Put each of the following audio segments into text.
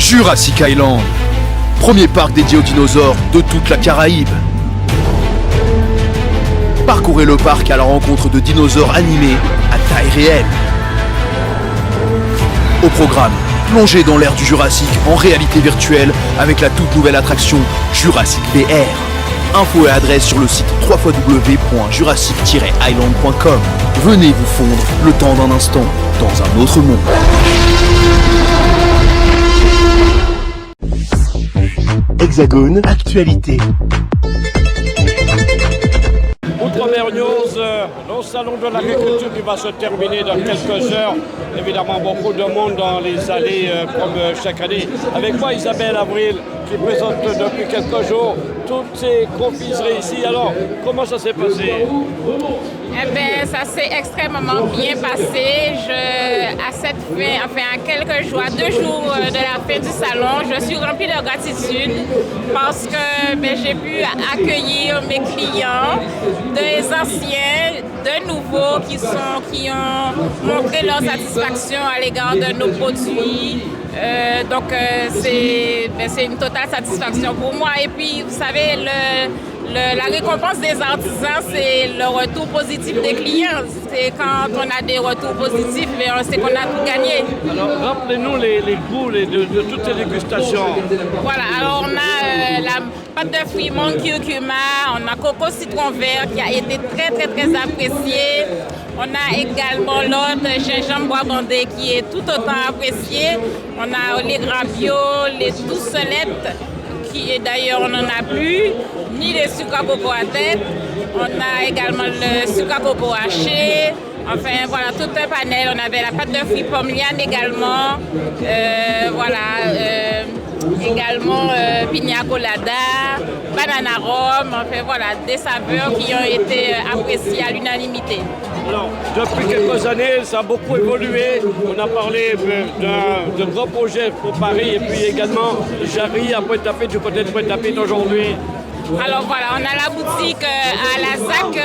Jurassic Island, premier parc dédié aux dinosaures de toute la Caraïbe. Parcourez le parc à la rencontre de dinosaures animés à taille réelle. Au programme, plongez dans l'ère du Jurassique en réalité virtuelle avec la toute nouvelle attraction Jurassic VR. Infos et adresse sur le site www.jurassic-island.com. Venez vous fondre le temps d'un instant dans un autre monde. Hexagone, actualité. Première news, le salon de l'agriculture qui va se terminer dans quelques heures. Évidemment, beaucoup de monde dans les allées comme chaque année. Avec moi, Isabelle Avril, qui présente depuis quelques jours toutes ces confiseries ici. Alors, comment ça s'est passé? Eh bien, ça s'est extrêmement bien passé. À cette fin, à quelques jours, à 2 jours de la fin du salon, je suis remplie de gratitude parce que j'ai pu accueillir mes clients, des anciens, de nouveaux qui ont montré leur satisfaction à l'égard de nos produits. Donc, c'est une totale satisfaction pour moi. Et puis, vous savez, la récompense des artisans, c'est le retour positif des clients. C'est quand on a des retours positifs, on sait qu'on a tout gagné. Alors, rappelez-nous les goûts de toutes ces dégustations. Voilà, alors on a la pâte de fruits menthe curcuma, on a coco citron vert qui a été très apprécié. On a également l'autre gingembre bois bandé qui est tout autant apprécié. On a les gravioles, les doucelettes, qui d'ailleurs on n'en a plus, ni les sucres à coco à tête. On a également le sucre à coco haché. Enfin voilà, tout un panel. On avait la pâte de fruits pomme liane également. Également pina colada, banana rhum. Enfin voilà, des saveurs qui ont été appréciées à l'unanimité. Alors, depuis quelques années, ça a beaucoup évolué. On a parlé de grands projets pour Paris et puis également Jarry à Pointe-à-Pitre, du côté de Pointe-à-Pitre aujourd'hui. Alors voilà, on a la boutique à la ZAC,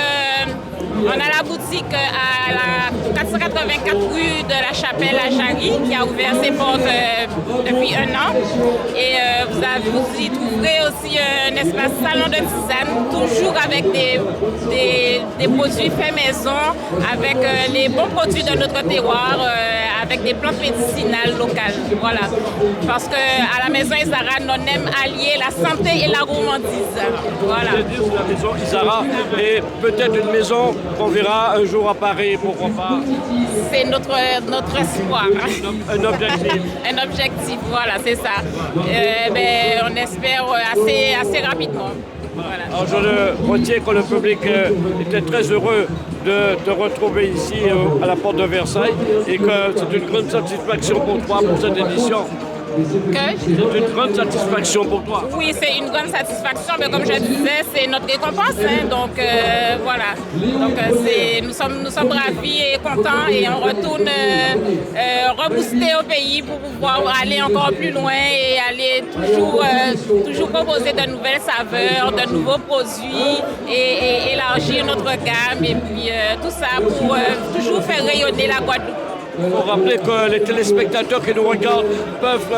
on a la boutique à la 484 rue de la Chapelle à Jarry qui a ouvert ses portes depuis 1 an. Et vous y trouverez aussi un espace salon de tisane, toujours avec des produits faits maison, avec les bons produits de notre terroir, avec des plantes médicinales locales. Voilà. Parce qu'à la maison Isara, on aime allier la santé et la gourmandise. Voilà. C'est la maison Isara et peut-être une maison qu'on verra un jour à Paris, pourquoi pas? C'est notre espoir. Un objectif. Un objectif, voilà, c'est ça. On espère assez rapidement. Voilà. Alors je retiens que le public était très heureux de te retrouver ici à la porte de Versailles et que c'est une grande satisfaction pour toi pour cette édition. C'est une grande satisfaction pour toi. Oui, c'est une grande satisfaction, mais comme je disais, c'est notre récompense. Donc voilà. Donc nous sommes ravis et contents et on retourne rebooster au pays pour pouvoir aller encore plus loin et aller toujours proposer de nouvelles saveurs, de nouveaux produits et élargir notre gamme et puis tout ça pour toujours faire rayonner la Guadeloupe. Il faut rappeler que les téléspectateurs qui nous regardent peuvent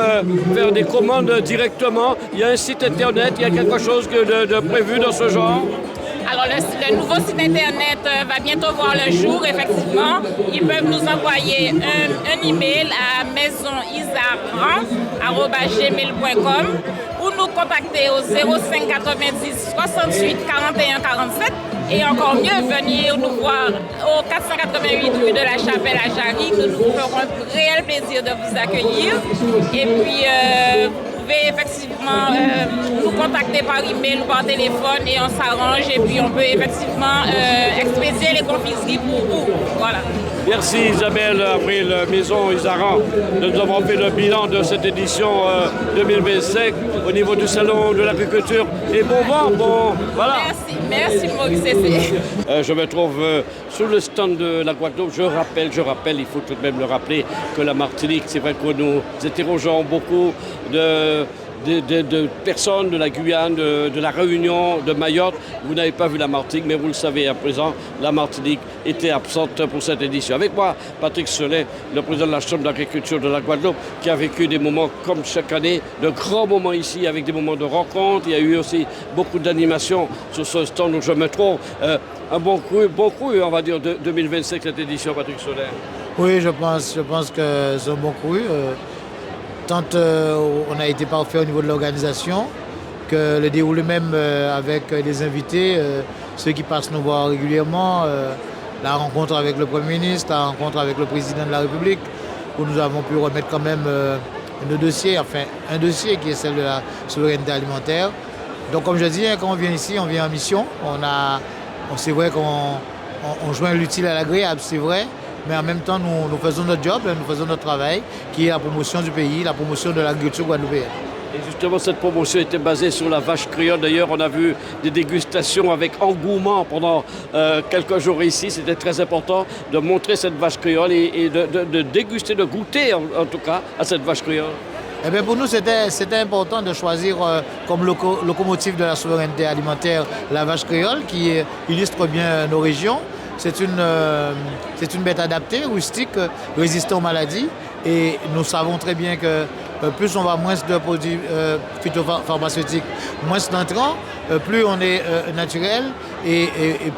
faire des commandes directement. Il y a un site internet, il y a quelque chose de prévu dans ce genre? Alors le nouveau site internet va bientôt voir le jour, effectivement. Ils peuvent nous envoyer un email à maisonisarran@gmail.com ou nous contacter au 05 90 68 41 47. Et encore mieux, venir nous voir au 488 rue de la Chapelle à Jarry. Nous nous ferons un réel plaisir de vous accueillir. Et puis, vous pouvez effectivement nous contacter par email ou par téléphone et on s'arrange. Et puis, on peut effectivement expédier les confiseries pour vous. Voilà. Merci Isabelle Avril, Maison Isara. Nous avons fait le bilan de cette édition 2025 au niveau du Salon de l'Agriculture. Et bon vent, voilà. Merci Maurice Cessé. Je me trouve sous le stand de la Guadeloupe. Je rappelle, il faut tout de même le rappeler, que la Martinique, c'est vrai que nous interrogeons beaucoup de personnes de la Guyane, de la Réunion, de Mayotte. Vous n'avez pas vu la Martinique, mais vous le savez à présent, la Martinique était absente pour cette édition. Avec moi, Patrick Solet, le président de la Chambre d'agriculture de la Guadeloupe, qui a vécu des moments comme chaque année, de grands moments ici, avec des moments de rencontre. Il y a eu aussi beaucoup d'animations sur ce stand où je me trouve. Un bon coup, on va dire, de 2025, cette édition, Patrick Solet. Oui, je pense que c'est un bon coup. Tant on a été parfait au niveau de l'organisation, que le déroulé même avec des invités, ceux qui passent nous voir régulièrement, la rencontre avec le Premier ministre, la rencontre avec le Président de la République, où nous avons pu remettre quand même nos dossiers, enfin un dossier qui est celle de la souveraineté alimentaire. Donc comme je dis, quand on vient ici, on vient en mission. C'est vrai qu'on joint l'utile à l'agréable, c'est vrai. Mais en même temps, nous faisons notre job, nous faisons notre travail, qui est la promotion du pays, la promotion de l'agriculture guadeloupéenne. Et justement, cette promotion était basée sur la vache créole. D'ailleurs, on a vu des dégustations avec engouement pendant quelques jours ici. C'était très important de montrer cette vache créole et de déguster, de goûter en tout cas à cette vache créole. Eh bien, pour nous, c'était important de choisir comme locomotive de la souveraineté alimentaire la vache créole qui illustre bien nos régions. C'est une bête adaptée, rustique, résistante aux maladies. Et nous savons très bien que plus on va moins de produits phytopharmaceutiques, moins d'intrants, plus on est naturel et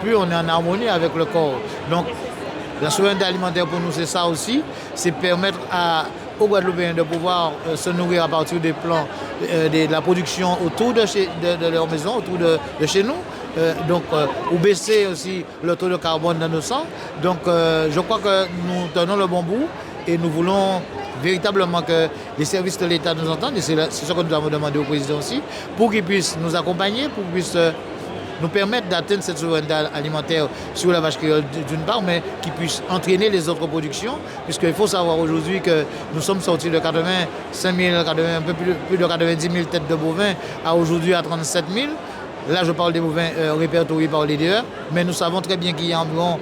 plus on est en harmonie avec le corps. Donc la souveraineté alimentaire pour nous, c'est ça aussi, c'est permettre aux Guadeloupéens de pouvoir se nourrir à partir des plants, de la production autour de leur maison, autour de chez nous. Ou baisser aussi le taux de carbone dans nos sangs. Donc je crois que nous tenons le bon bout et nous voulons véritablement que les services de l'État nous entendent, et c'est ce que nous avons demandé au président aussi, pour qu'il puisse nous accompagner, pour qu'il puisse nous permettre d'atteindre cette souveraineté alimentaire sur la vache créole d'une part, mais qui puisse entraîner les autres productions, puisqu'il faut savoir aujourd'hui que nous sommes sortis de 85 000, un peu plus de 90 000 têtes de bovins à aujourd'hui à 37 000. Là, je parle des bovins répertoriés par l'EDE, mais nous savons très bien qu'il y a environ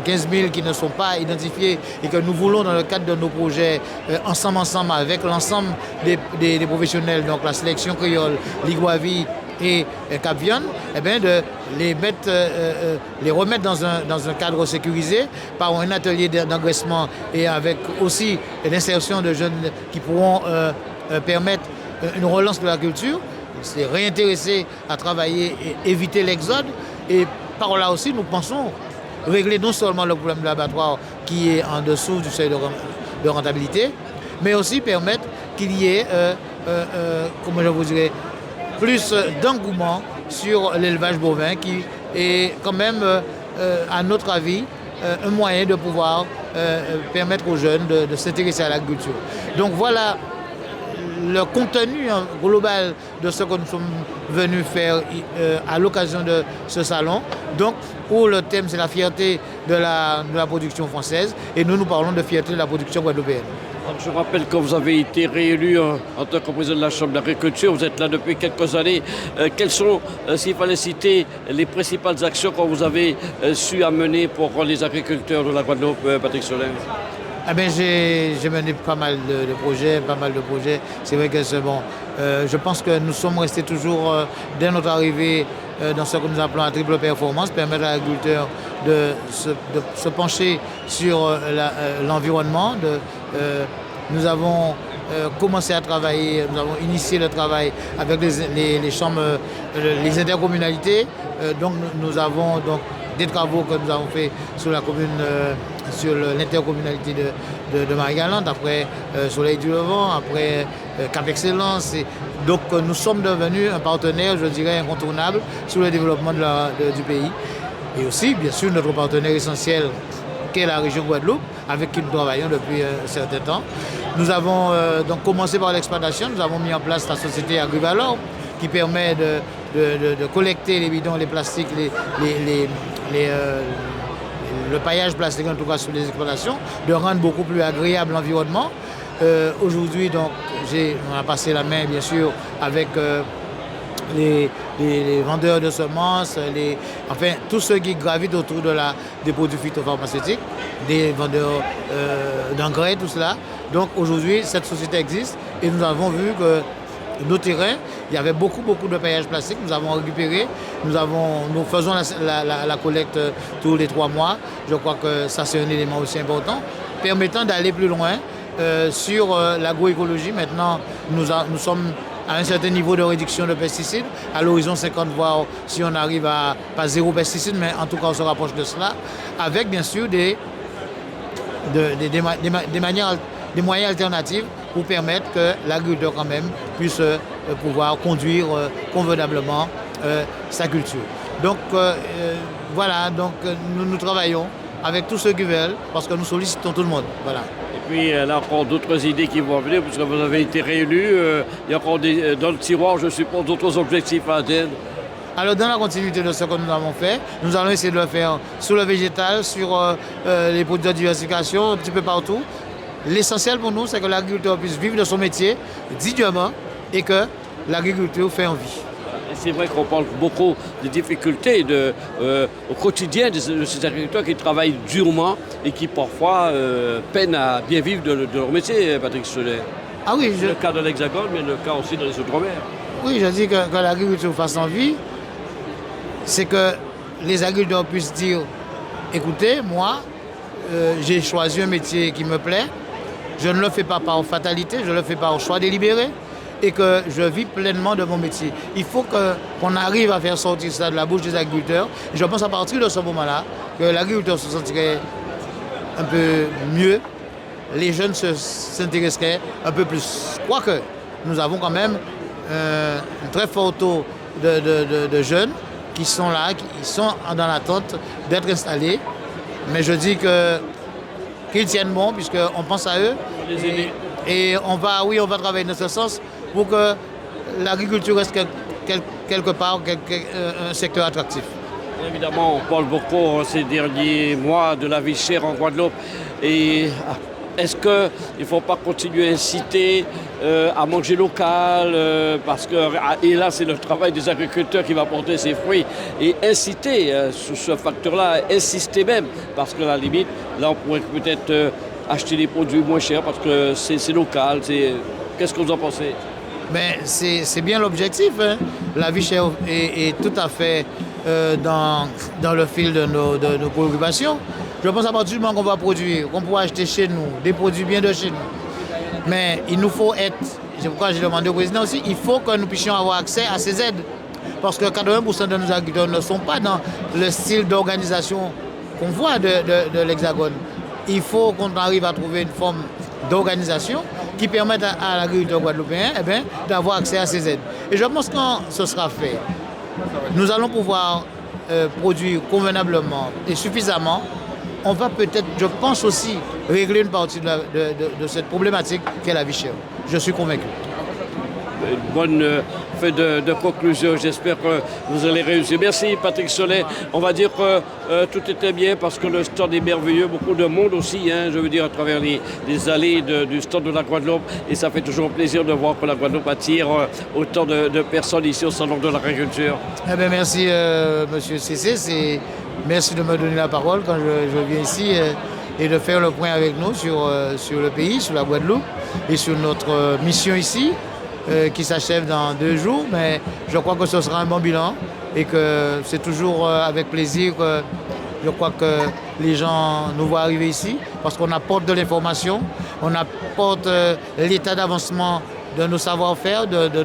15 000 qui ne sont pas identifiés et que nous voulons, dans le cadre de nos projets, ensemble, avec l'ensemble des professionnels, donc la sélection créole, l'Iguavi et Cap-Viande, eh bien, de les remettre dans un cadre sécurisé par un atelier d'engraissement et avec aussi l'insertion de jeunes qui pourront permettre une relance de la culture. C'est réintéresser à travailler et éviter l'exode. Et par là aussi, nous pensons régler non seulement le problème de l'abattoir qui est en dessous du seuil de rentabilité, mais aussi permettre qu'il y ait, comment je vous dirais, plus d'engouement sur l'élevage bovin qui est quand même, à notre avis, un moyen de pouvoir permettre aux jeunes de s'intéresser à l'agriculture. Donc voilà le contenu global de ce que nous sommes venus faire à l'occasion de ce salon. Donc, où le thème, c'est la fierté de la production française, et nous parlons de fierté de la production guadeloupéenne. Je rappelle que vous avez été réélu en tant que président de la Chambre d'agriculture. Vous êtes là depuis quelques années. Quelles sont, s'il fallait citer, les principales actions que vous avez su amener pour les agriculteurs de la Guadeloupe, Patrick Solet? Eh bien, j'ai mené pas mal de projets. C'est vrai que c'est bon. Je pense que nous sommes restés toujours, dès notre arrivée, dans ce que nous appelons la triple performance, permettre à l'agriculteur de se pencher sur l'environnement. Nous avons commencé à travailler, nous avons initié le travail avec les chambres, les intercommunalités. Donc nous avons des travaux que nous avons fait sur la commune, sur l'intercommunalité de Marie-Galante, après Soleil du Levant, après Cap Excellence. Donc nous sommes devenus un partenaire, je dirais, incontournable sur le développement du pays. Et aussi, bien sûr, notre partenaire essentiel, qui est la région Guadeloupe, avec qui nous travaillons depuis un certain temps. Nous avons donc commencé par l'exploitation. Nous avons mis en place la société Agrivalor, qui permet de collecter les bidons, les plastiques, le paillage plastique, en tout cas sur les exploitations, de rendre beaucoup plus agréable l'environnement. Aujourd'hui, donc, on a passé la main, bien sûr, avec les vendeurs de semences, enfin, tous ceux qui gravitent autour des produits phytopharmaceutiques, des vendeurs d'engrais, tout cela. Donc aujourd'hui, cette société existe et nous avons vu que nos terrains. Il y avait beaucoup de paillages plastiques. Nous avons récupéré. Nous faisons la collecte tous les 3 mois. Je crois que ça, c'est un élément aussi important, permettant d'aller plus loin sur l'agroécologie. Maintenant, nous sommes à un certain niveau de réduction de pesticides. À l'horizon 50, voir si on arrive à pas 0 pesticides, mais en tout cas, on se rapproche de cela, avec bien sûr des moyens alternatifs pour permettre que l'agriculteur quand même puisse pouvoir conduire convenablement sa culture. Donc voilà, donc nous travaillons avec tous ceux qui veulent, parce que nous sollicitons tout le monde. Voilà. Et puis là encore d'autres idées qui vont venir, puisque vous avez été réélu. Il y a encore dans le tiroir, je suppose, d'autres objectifs à atteindre. Alors dans la continuité de ce que nous avons fait, nous allons essayer de le faire sur le végétal, sur les produits de diversification, un petit peu partout. L'essentiel pour nous, c'est que l'agriculteur puisse vivre de son métier dignement et que l'agriculture fait envie. C'est vrai qu'on parle beaucoup des difficultés au quotidien de ces agriculteurs qui travaillent durement et qui parfois peinent à bien vivre de leur métier, Patrick Soler. Ah oui, c'est le cas de l'Hexagone, mais le cas aussi dans les Outre-mer. Oui, je dis que l'agriculture fasse envie, c'est que les agriculteurs puissent dire, écoutez, moi, j'ai choisi un métier qui me plaît, je ne le fais pas par fatalité, je le fais par choix délibéré, et que je vis pleinement de mon métier. Il faut qu'on arrive à faire sortir ça de la bouche des agriculteurs. Et je pense à partir de ce moment-là que l'agriculteur se sentirait un peu mieux, les jeunes s'intéresseraient un peu plus. Quoique, nous avons quand même un très fort taux de jeunes qui sont là, qui sont dans l'attente d'être installés. Mais je dis qu'ils tiennent bon, puisqu'on pense à eux. Et on va travailler dans ce sens pour que l'agriculture reste quelque part un secteur attractif. Évidemment, on parle beaucoup ces derniers mois de la vie chère en Guadeloupe. Et est-ce qu'il ne faut pas continuer à inciter à manger local et là, c'est le travail des agriculteurs qui va porter ses fruits. Et inciter sur ce facteur-là, insister même, parce que à la limite, là, on pourrait peut-être acheter des produits moins chers parce que c'est local. Qu'est-ce que vous en pensez? Mais c'est bien l'objectif. Hein. La vie chère est tout à fait dans le fil de nos préoccupations. Je pense à partir du moment qu'on va produire, qu'on pourra acheter chez nous, des produits bien de chez nous. Mais il nous faut être, c'est pourquoi j'ai demandé au président aussi, il faut que nous puissions avoir accès à ces aides. Parce que 80% de nos agriculteurs ne sont pas dans le style d'organisation qu'on voit de l'Hexagone. Il faut qu'on arrive à trouver une forme d'organisation qui permette à l'agriculteur guadeloupéen d'avoir accès à ces aides. Et je pense que quand ce sera fait, nous allons pouvoir produire convenablement et suffisamment. On va peut-être, je pense aussi, régler une partie de cette problématique qu'est la vie chère. Je suis convaincu. Une bonne fin de conclusion. J'espère que vous allez réussir. Merci Patrick Soler. On va dire que tout était bien parce que le stand est merveilleux. Beaucoup de monde aussi, hein, je veux dire, à travers les allées du stand de la Guadeloupe. Et ça fait toujours plaisir de voir que la Guadeloupe attire autant de personnes ici au Salon de l'Agriculture. Eh bien, merci Monsieur Cissé. Merci de me donner la parole quand je viens ici et de faire le point avec nous sur le pays, sur la Guadeloupe et sur notre mission ici. Qui s'achève dans 2 jours, mais je crois que ce sera un bon bilan et que c'est toujours avec plaisir que je crois que les gens nous voient arriver ici parce qu'on apporte de l'information, on apporte l'état d'avancement de nos savoir-faire, de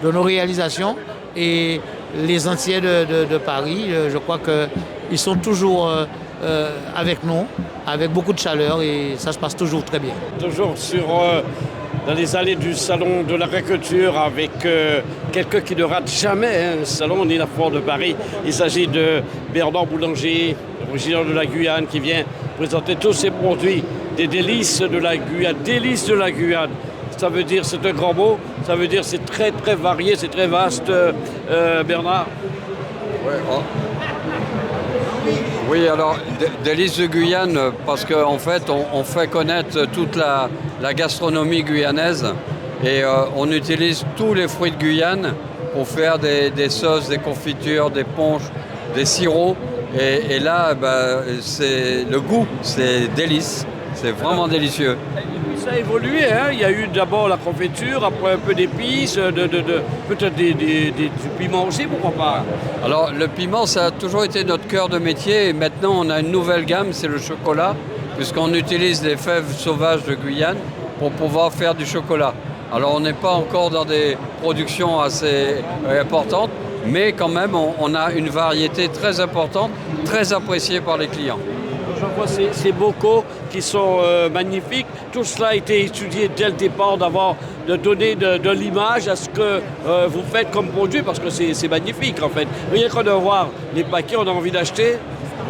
nos réalisations et les entiers de Paris, je crois qu'ils sont toujours avec nous, avec beaucoup de chaleur et ça se passe toujours très bien. Toujours dans les allées du Salon de l'Agriculture avec quelqu'un qui ne rate jamais un salon ni la foire de Paris. Il s'agit de Bernard Boulanger, originaire de la Guyane, qui vient présenter tous ses produits, des délices de la Guyane. Délices de la Guyane, ça veut dire, c'est un grand mot, ça veut dire c'est très très varié, c'est très vaste, Bernard. Ouais, Oui, alors, délices de Guyane, parce qu'en fait, on fait connaître toute la gastronomie guyanaise et on utilise tous les fruits de Guyane pour faire des sauces, des confitures, des punchs, des sirops. Et là, c'est le goût, c'est délice, c'est vraiment délicieux. Ça a évolué, hein. Il y a eu d'abord la confiture, après un peu d'épices, peut-être du piment aussi, pourquoi pas. Alors le piment, ça a toujours été notre cœur de métier et maintenant on a une nouvelle gamme, c'est le chocolat, puisqu'on utilise les fèves sauvages de Guyane pour pouvoir faire du chocolat. Alors on n'est pas encore dans des productions assez importantes, mais quand même on a une variété très importante, très appréciée par les clients. Je vois ces bocaux qui sont magnifiques. Tout cela a été étudié dès le départ, de donner de l'image à ce que vous faites comme produit, parce que c'est magnifique en fait. Rien qu'en de voir les paquets, on a envie d'acheter.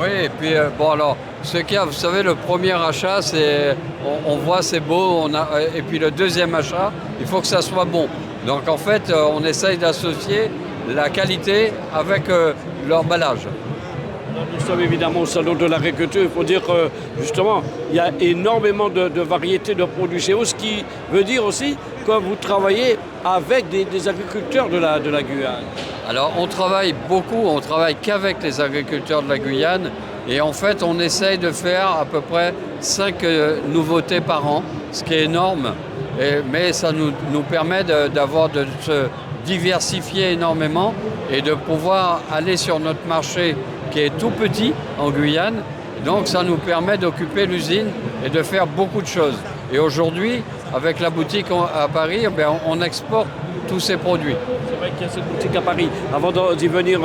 Oui, et puis bon alors, ce qu'il y a, vous savez, le premier achat, c'est on voit c'est beau, et puis le deuxième achat, il faut que ça soit bon. Donc en fait, on essaye d'associer la qualité avec l'emballage. Nous sommes évidemment au salon de l'agriculture. Il faut dire que justement, il y a énormément de variétés de produits chez vous, ce qui veut dire aussi que vous travaillez avec des agriculteurs de la Guyane. Alors on travaille beaucoup, on travaille qu'avec les agriculteurs de la Guyane et en fait on essaye de faire à peu près 5 nouveautés par an, ce qui est énorme, mais ça nous permet de se diversifier énormément et de pouvoir aller sur notre marché qui est tout petit en Guyane. Donc ça nous permet d'occuper l'usine et de faire beaucoup de choses. Et aujourd'hui, avec la boutique à Paris, on exporte tous ces produits. C'est vrai qu'il y a cette boutique à Paris. Avant d'y venir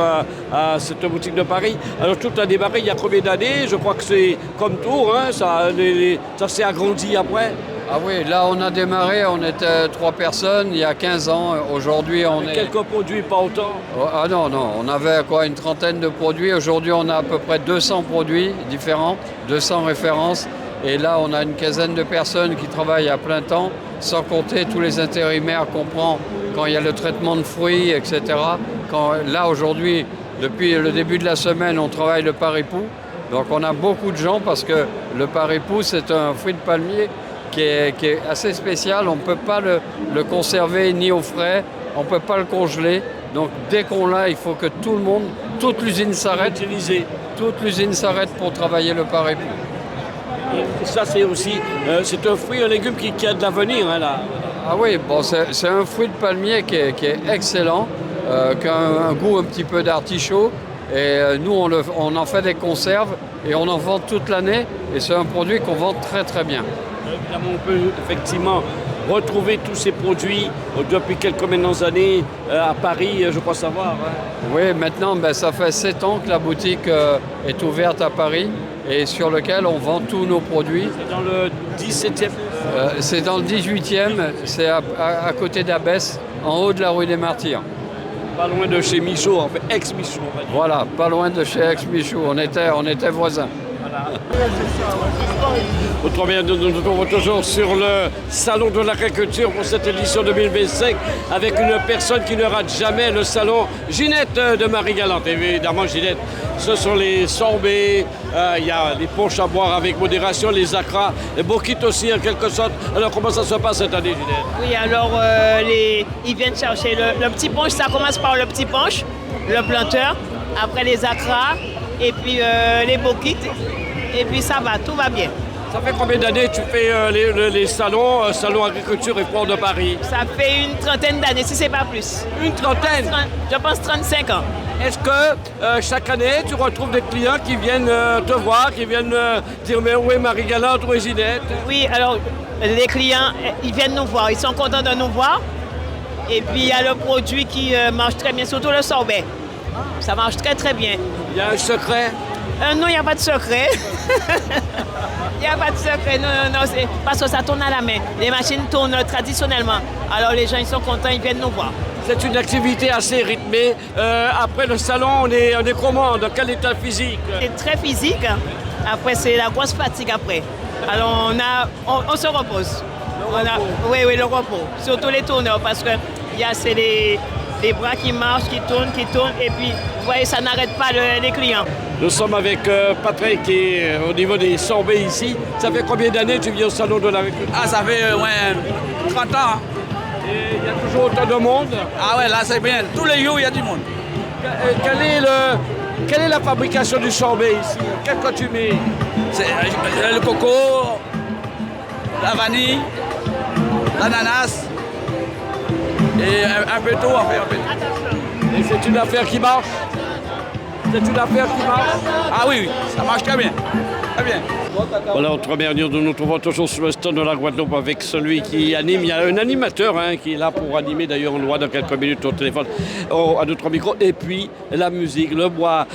à cette boutique de Paris, alors tout a démarré il y a combien d'années? Je crois que c'est comme tout, hein, ça s'est agrandi après. Ah oui, là on a démarré, on était 3 personnes il y a 15 ans. Aujourd'hui on est... Quelques produits, pas autant. Ah non, on avait une trentaine de produits. Aujourd'hui on a à peu près 200 produits différents, 200 références. Et là on a une quinzaine de personnes qui travaillent à plein temps, sans compter tous les intérimaires qu'on prend quand il y a le traitement de fruits, etc. Là aujourd'hui, depuis le début de la semaine, on travaille le paripou. Donc on a beaucoup de gens parce que le paripou c'est un fruit de palmier qui est assez spécial. On ne peut pas le conserver ni au frais, on ne peut pas le congeler. Donc dès qu'on l'a, il faut que tout le monde, toute l'usine s'arrête. Toute l'usine s'arrête pour travailler le paripou. Et ça c'est aussi, c'est un fruit, un légume qui a de l'avenir, hein, là. Ah oui, bon, c'est un fruit de palmier qui est excellent, qui a un goût un petit peu d'artichaut. Et nous, on en fait des conserves et on en vend toute l'année. Et c'est un produit qu'on vend très très bien. Évidemment, on peut effectivement retrouver tous ces produits depuis quelques années à Paris, je crois savoir. Hein. Oui, maintenant, ça fait 7 ans que la boutique est ouverte à Paris et sur lequel on vend tous nos produits. C'est dans le 17e c'est dans le 18e, c'est à côté d'Abbesse, en haut de la rue des Martyrs. Pas loin de chez Michaud, en fait, ex-Michaud. Voilà, pas loin de chez ex-Michaud, on était voisins. Voilà. Autrement bien, nous nous trouvons toujours sur le salon de l'agriculture pour cette édition 2025 avec une personne qui ne rate jamais le salon, Ginette de Marie-Galante. Évidemment, Ginette, ce sont les sorbets, il y a les punchs à boire avec modération, les acras, les boquites aussi en quelque sorte. Alors comment ça se passe cette année, Ginette? Oui, alors ils viennent chercher le petit punch, ça commence par le petit punch, le planteur, après les acras, et puis les boquites, et puis ça va, tout va bien. Ça fait combien d'années tu fais les salons, salon agriculture et port de Paris? Ça fait une trentaine d'années, si c'est pas plus. Une trentaine? Je pense 35 ans. Est-ce que chaque année, tu retrouves des clients qui viennent te voir, qui viennent dire « Mais où est Marie-Galante, où est Ginette ?» Oui, alors les clients, ils viennent nous voir, ils sont contents de nous voir. Et puis il y a le produit qui marche très bien, surtout le sorbet. Ça marche très très bien. Il y a un secret? Non, il n'y a pas de secret. Il n'y a pas de secret, non, c'est parce que ça tourne à la main. Les machines tournent traditionnellement. Alors les gens, ils sont contents, ils viennent nous voir. C'est une activité assez rythmée. Après le salon, on est comment? Dans quel état physique? C'est très physique. Après, c'est la grosse fatigue après. Alors on se repose. Oui, le repos. Surtout les tourneurs parce que c'est les bras qui marchent, qui tournent, et puis, vous voyez, ça n'arrête pas les clients. Nous sommes avec Patrick qui est au niveau des sorbets ici. Ça fait combien d'années que tu viens au salon de l'agriculture? Ah, ça fait 30 ans. Et il y a toujours autant de monde? Ah ouais, là c'est bien. Tous les jours, il y a du monde. Quelle est la fabrication du sorbet ici? Qu'est-ce que tu mets? C'est le coco, la vanille, l'ananas et un peu tout, en fait. Et c'est une affaire qui marche? C'est une affaire qui marche? Ah oui, ça marche très bien. Très bien. Voilà, autre première news, nous nous trouvons toujours sur le stand de la Guadeloupe avec celui qui anime. Il y a un animateur qui est là pour animer, d'ailleurs on le voit dans quelques minutes au téléphone, à notre micro. Et puis la musique, le bois,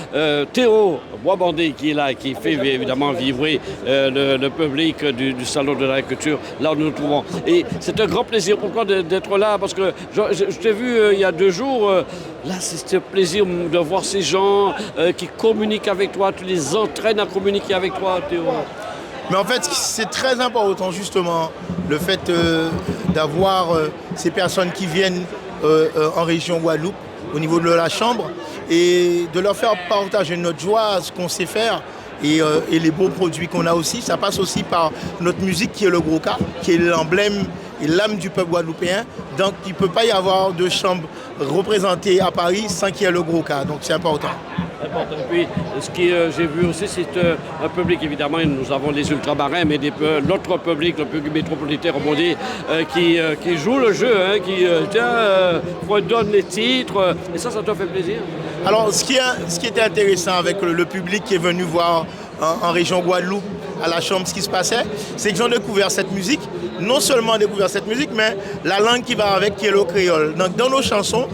Théo Boisbandé qui est là, qui fait évidemment vibrer le public du Salon de l'Agriculture, là où nous nous trouvons. Et c'est un grand plaisir, pourquoi d'être là? Parce que je t'ai vu il y a 2 jours, là c'est un plaisir de voir ces gens qui communiquent avec toi, tu les entraînes à communiquer avec toi, Théo. Mais en fait, c'est très important justement le fait d'avoir ces personnes qui viennent en région Guadeloupe au niveau de la chambre et de leur faire partager notre joie, ce qu'on sait faire et les beaux produits qu'on a aussi. Ça passe aussi par notre musique qui est le gros cas, qui est l'emblème et l'âme du peuple guadeloupéen. Donc il ne peut pas y avoir de chambre représentée à Paris sans qu'il y ait le gros cas. Donc c'est important. Et puis, ce que j'ai vu aussi, c'est un public, évidemment, nous avons les ultramarins, mais l'autre public, le public métropolitain, qui joue le jeu, qui donne les titres, et ça te fait plaisir. Alors, ce qui était intéressant avec le public qui est venu voir en région Guadeloupe, à la chambre, ce qui se passait, c'est qu'ils ont découvert cette musique, non seulement découvert cette musique, mais la langue qui va avec, qui est le créole. Donc, dans nos chansons,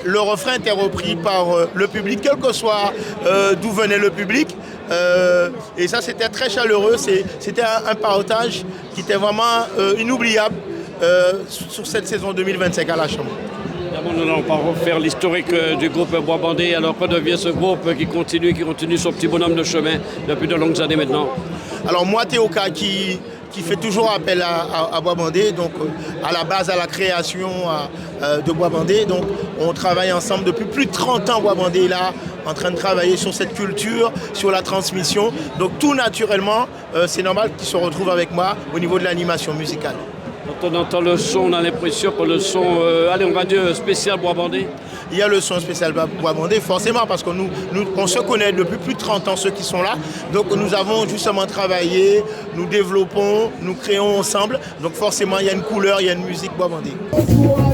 le refrain était repris par le public, quel que soit d'où venait le public. Et ça, c'était très chaleureux. C'était un partage qui était vraiment inoubliable sur cette saison 2025 à la Chambre. Nous n'allons pas refaire l'historique du groupe Boisbandé. Alors, que devient ce groupe qui continue son petit bonhomme de chemin depuis de longues années maintenant? Alors, moi, Théoka, qui fait toujours appel à Boisbandé, donc à la base, à la création de Boisbandé. Donc, on travaille ensemble depuis plus de 30 ans. Boisbandé est là, en train de travailler sur cette culture, sur la transmission. Donc, tout naturellement, c'est normal qu'il se retrouve avec moi au niveau de l'animation musicale. Quand on entend le son, on a l'impression que le son, on va dire spécial Boisbandé. Il y a le son spécial Boisbandé, forcément, parce que nous, on se connaît depuis plus de 30 ans, ceux qui sont là. Donc nous avons justement travaillé, nous développons, nous créons ensemble. Donc forcément, il y a une couleur, il y a une musique Boisbandé. Bonsoir,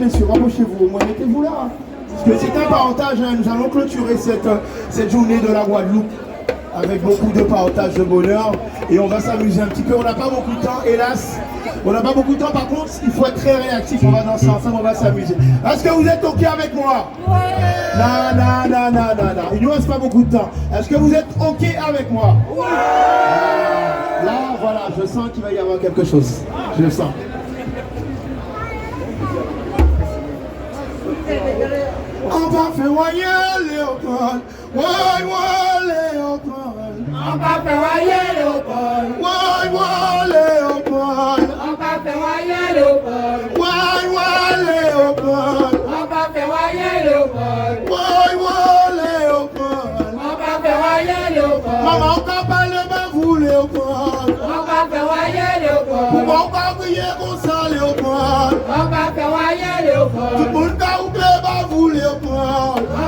messieurs, rapprochez-vous, au moins mettez-vous là. Parce que c'est un parentage, hein. Nous allons clôturer cette journée de la Guadeloupe avec beaucoup de partage de bonheur. Et on va s'amuser un petit peu. On n'a pas beaucoup de temps, hélas. On n'a pas beaucoup de temps, par contre, il faut être très réactif. On va danser ensemble, on va s'amuser. Est-ce que vous êtes OK avec moi? Non. Il ne nous reste pas beaucoup de temps. Est-ce que vous êtes OK avec moi? Là, voilà, je sens qu'il va y avoir quelque chose. Je le sens. On va faire voyer Léopold. Léopold. On va faire voyer Léopold. Léopold. On va faire voyer Léopold. Léopold. On va faire voyer Léopold. Léopold. On va faire voyer Léopold. Maman, on va parler de vous, Léopold. On va faire voyer Léopold. On va prier comme ça, Léopold. On va faire voyer Léopold. Tout le monde va oublier de vous, Léopold. On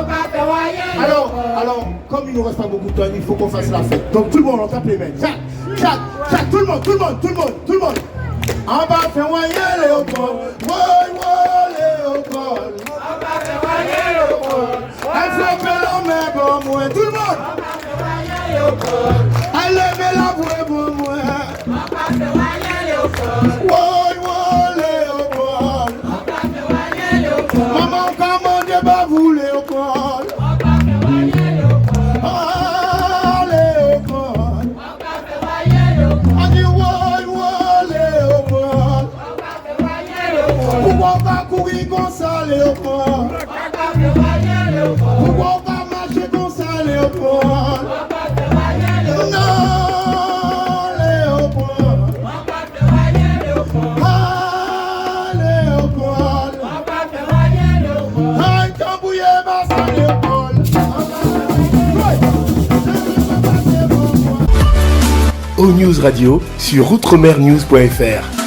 va faire voyer Léopold. Alors, comme il ne nous reste pas beaucoup de temps, il faut qu'on fasse la fête. Donc tout le monde, on tape les mains. Tchac, tout le monde. On va faire voyer Léopold. Léopold. On va faire voyer Léopold. Elle frappe la main pour moi, tout le monde. On va faire voyer Léopold. Elle lève la voix pour moi. On va faire voyer Léopold. Léopold. On va faire voyer Léopold. Maman, comment Dieu va vous, Léopold? On va faire voyer Léopold. Léopold. On va faire voyer Léopold. On dit Léopold. On va faire voyer Léopold. Pourquoi on va courir comme ça, Léopold? On va faire voyer Léopold. Pourquoi on va marcher comme ça, Léopold? On va faire voyer Léopold. Non, Léopold. On va faire voyer Léopold. Léopold. On va faire voyer Léopold. Un cambouillé, basta, Léopold. O News Radio sur outremernews.fr.